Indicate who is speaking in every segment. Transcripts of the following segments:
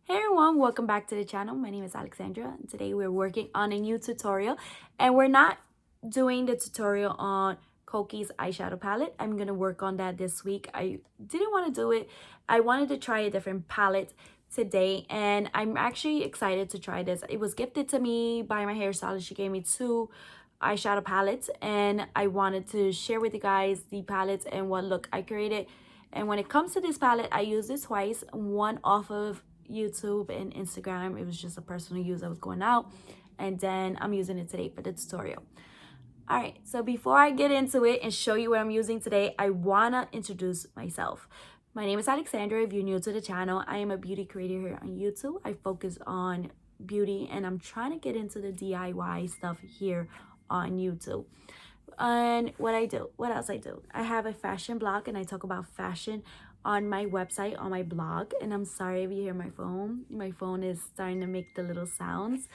Speaker 1: Hey everyone, welcome back to the channel. My name is Alexandria and today we're working on a new tutorial and we're not doing the tutorial on Koki's eyeshadow palette. I'm going to work on that this week. I didn't want to do it. I wanted to try a different palette today and I'm actually excited to try this. It was gifted to me by my hairstylist. She gave me two eyeshadow palettes and I wanted to share with you guys the palettes and what look I created. And when it comes to this palette, I used this twice, one off of YouTube and Instagram. It was just a personal use. I was going out and then I'm using it today for the tutorial. All right, so before I get into it and show you what I'm using today, I wanna introduce myself. My name is Alexandria. If you're new to the channel, I am a beauty creator here on YouTube. I focus on beauty and I'm trying to get into the DIY stuff here on YouTube. And what else I do, I have a fashion blog and I talk about fashion on my website, on my blog. And I'm sorry if you hear my phone is starting to make the little sounds.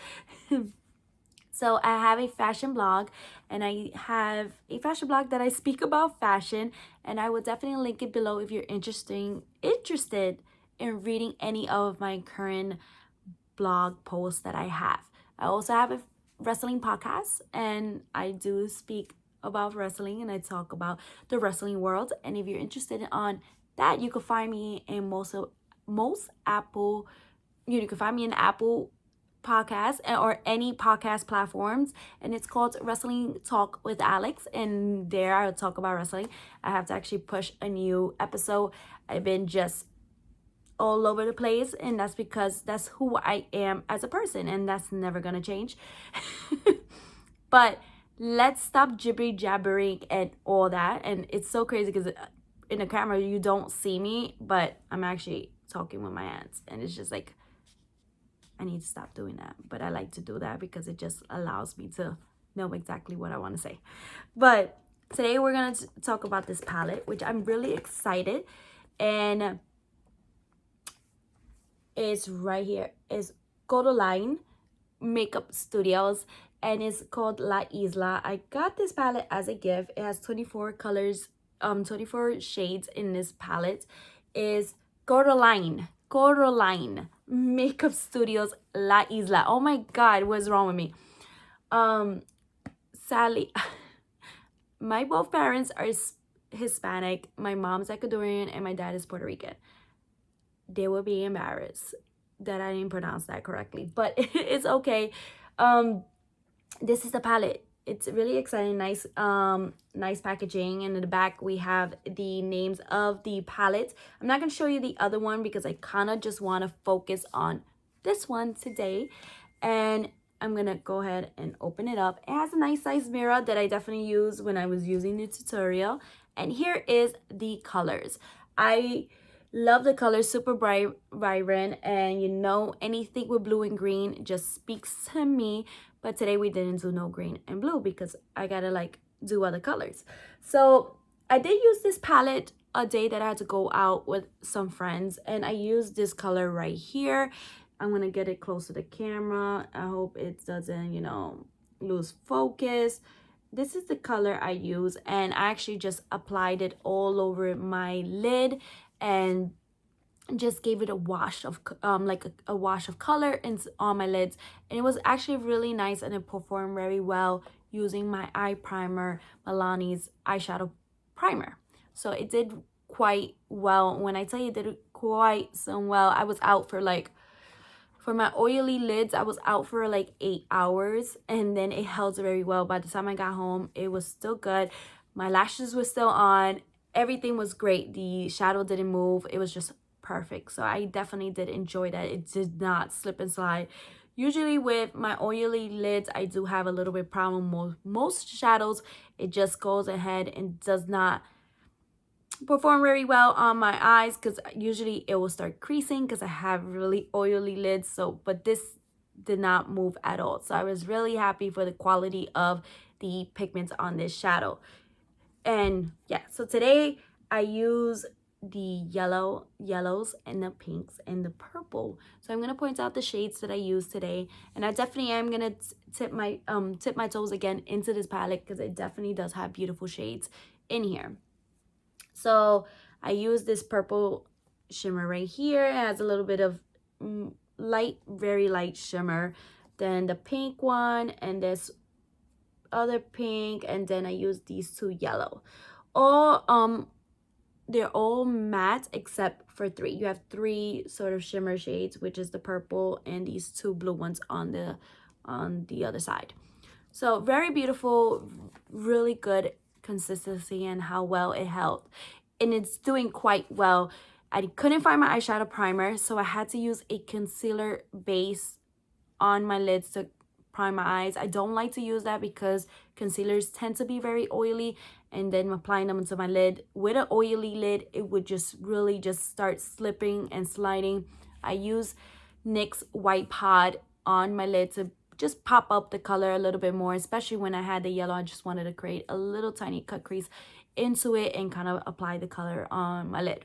Speaker 1: So I have a fashion blog and I have a fashion blog that I speak about fashion, and I will definitely link it below if you're interested in reading any of my current blog posts that I have. I also have a wrestling podcast and I do speak about wrestling and I talk about the wrestling world. And if you're interested on that, you can find me in most Apple, you can find me in Apple Podcasts or any podcast platforms, and it's called Wrestling Talk with Alex, and there I'll talk about wrestling. I have to actually push a new episode. I've been just all over the place, and that's because that's who I am as a person, and that's never gonna change. But let's stop jibber jabbering and all that. And it's so crazy because in the camera you don't see me, but I'm actually talking with my hands, and it's just like I need to stop doing that. But I like to do that because it just allows me to know exactly what I want to say. But today we're gonna talk about this palette, which I'm really excited, and it's right here. It's Colorina MakeupStudio and it's called La Isla. I got this palette as a gift. It has 24 colors, 24 shades in this palette. Is Colorina MakeupStudio La Isla. Oh my god, what's wrong with me? Sadly, my both parents are Hispanic. My mom's Ecuadorian and my dad is Puerto Rican. They will be embarrassed that I didn't pronounce that correctly, but it's okay. This is the palette. It's really exciting, nice packaging, and in the back we have the names of the palettes. I'm not gonna show you the other one because I kind of just want to focus on this one today, and I'm gonna go ahead and open it up. It has a nice size mirror that I definitely used when I was using the tutorial, and here is the colors. I love the colors, super bright, vibrant, and you know anything with blue and green just speaks to me. But today we didn't do no green and blue because I gotta like do other colors. So I did use this palette a day that I had to go out with some friends, and I used this color right here. I'm gonna get it close to the camera. I hope it doesn't, you know, lose focus. This is the color I use, and I actually just applied it all over my lid and just gave it a wash of like a wash of color on my lids, and it was actually really nice and it performed very well using my eye primer, Milani's eyeshadow primer. So it did quite well. When I tell you it did quite so well, I was out for like, for my oily lids, I was out for like 8 hours, and then it held very well. By the time I got home, it was still good. My lashes were still on. Everything was great. The shadow didn't move. It was just perfect. So I definitely did enjoy that. It did not slip and slide. Usually with my oily lids, I do have a little bit problem with most shadows. It just goes ahead and does not perform very well on my eyes because usually it will start creasing because I have really oily lids. So but this did not move at all, so I was really happy for the quality of the pigments on this shadow. And yeah, so today I use the yellows and the pinks and the purple. So I'm going to point out the shades that I use today, and I definitely am going to tip my toes again into this palette because it definitely does have beautiful shades in here. So I use this purple shimmer right here. It has a little bit of light, very light shimmer. Then the pink one, and this other pink, and then I use these two yellow. All they're all matte except for three. You have three sort of shimmer shades, which is the purple and these two blue ones on the other side. So very beautiful, really good consistency and how well it held. And it's doing quite well. I couldn't find my eyeshadow primer, so I had to use a concealer base on my lids to prime my eyes. I don't like to use that because concealers tend to be very oily, and then applying them into my lid with an oily lid, it would just really just start slipping and sliding. I use NYX White Pod on my lid to just pop up the color a little bit more, especially when I had the yellow. I just wanted to create a little tiny cut crease into it and kind of apply the color on my lid.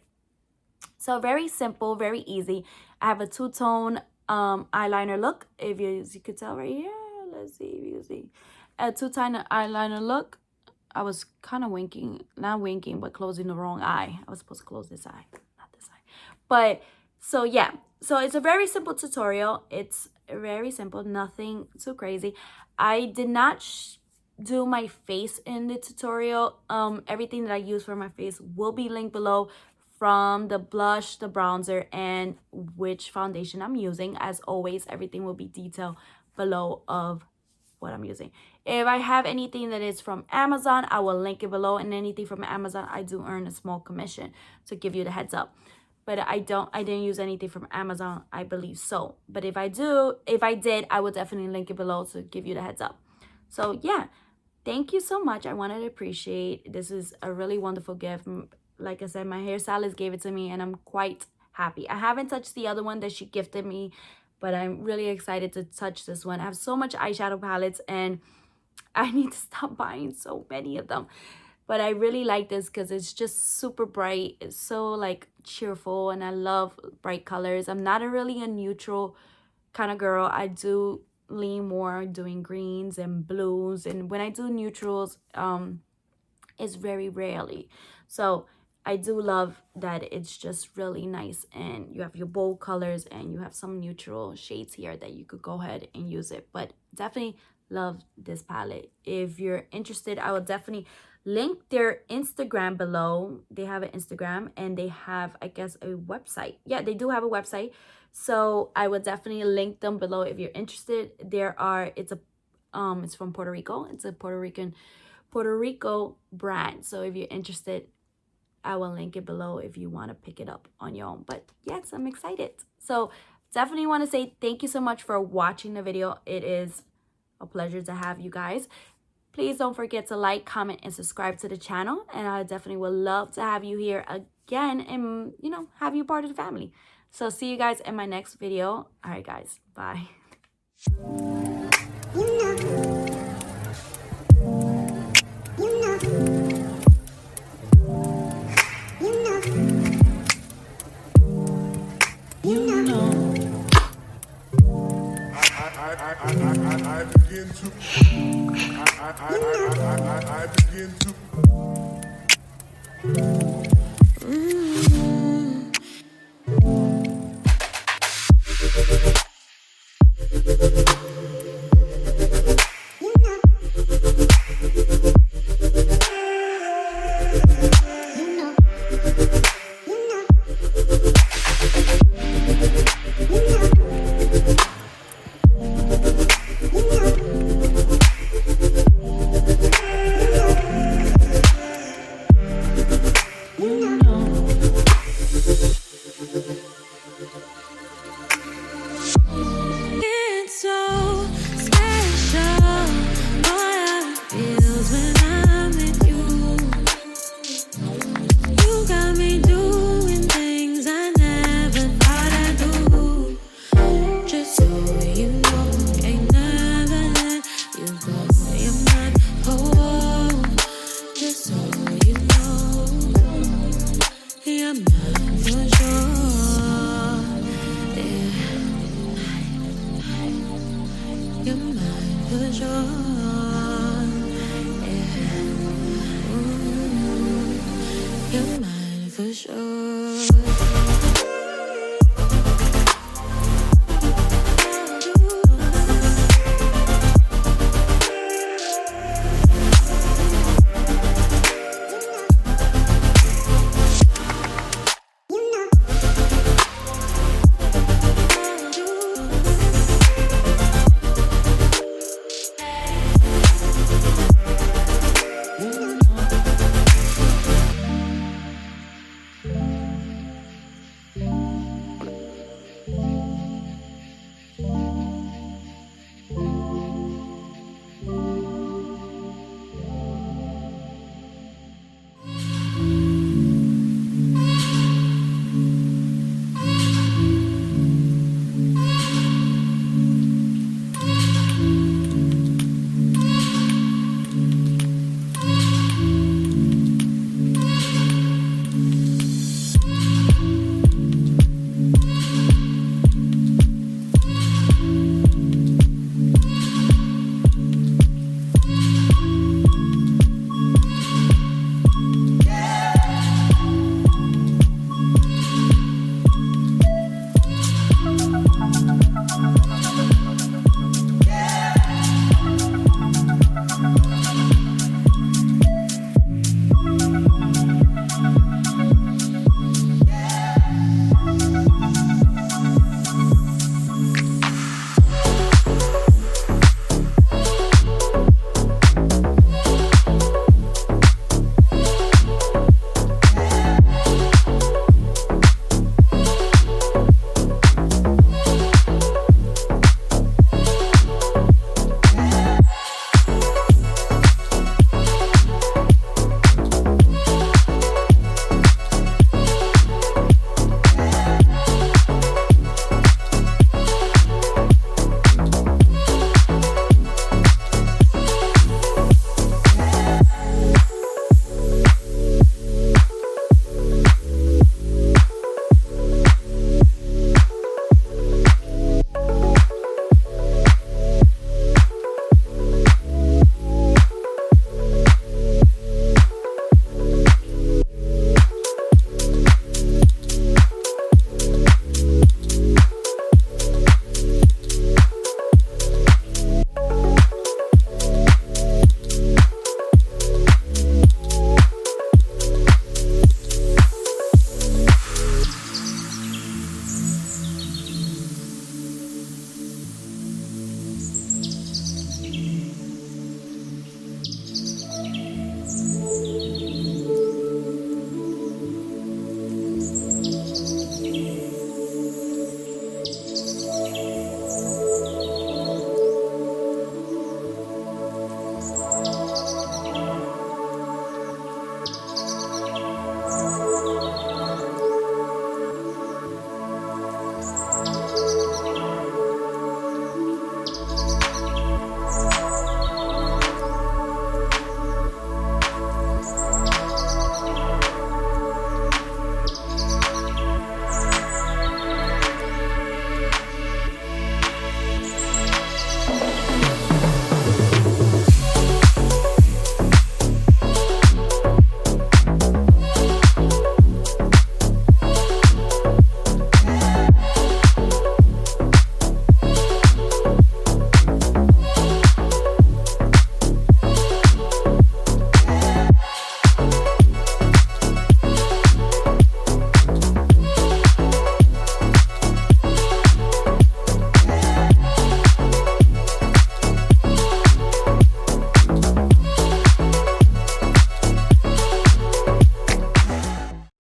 Speaker 1: So very simple, very easy. I have a two-tone eyeliner look, if you, as you could tell right here. Let's see if you can see a two-tone eyeliner look. I was kind of winking, not winking, but closing the wrong eye. I was supposed to close this eye, not this eye. But so yeah, so it's a very simple tutorial. It's very simple, nothing too crazy. I did not do my face in the tutorial. Everything that I use for my face will be linked below, from the blush, the bronzer, and which foundation I'm using. As always, everything will be detailed below of what I'm using. If I have anything that is from Amazon, I will link it below, and anything from Amazon, I do earn a small commission, to give you the heads up. But I didn't use anything from Amazon, I believe so. But if I did, I will definitely link it below to give you the heads up. So yeah, thank you so much. I wanted to appreciate, this is a really wonderful gift. Like I said, my hairstylist gave it to me, and I'm quite happy. I haven't touched the other one that she gifted me, but I'm really excited to touch this one. I have so much eyeshadow palettes, and I need to stop buying so many of them. But I really like this because it's just super bright. It's so like cheerful, and I love bright colors. I'm not really a neutral kind of girl. I do lean more doing greens and blues, and when I do neutrals, it's very rarely. So I do love that it's just really nice, and you have your bold colors and you have some neutral shades here that you could go ahead and use it. But definitely love this palette. If you're interested, I will definitely link their Instagram below. They have an Instagram, and they have, I guess, a website. Yeah, they do have a website. So I will definitely link them below if you're interested. It's from Puerto Rico. It's a Puerto Rico brand. So if you're interested, I will link it below if you want to pick it up on your own. But yes, I'm excited. So definitely want to say thank you so much for watching the video. It is a pleasure to have you guys. Please don't forget to like, comment, and subscribe to the channel. And I definitely would love to have you here again and, you know, have you part of the family. So see you guys in my next video. All right, guys. Bye.
Speaker 2: I begin to
Speaker 3: for sure.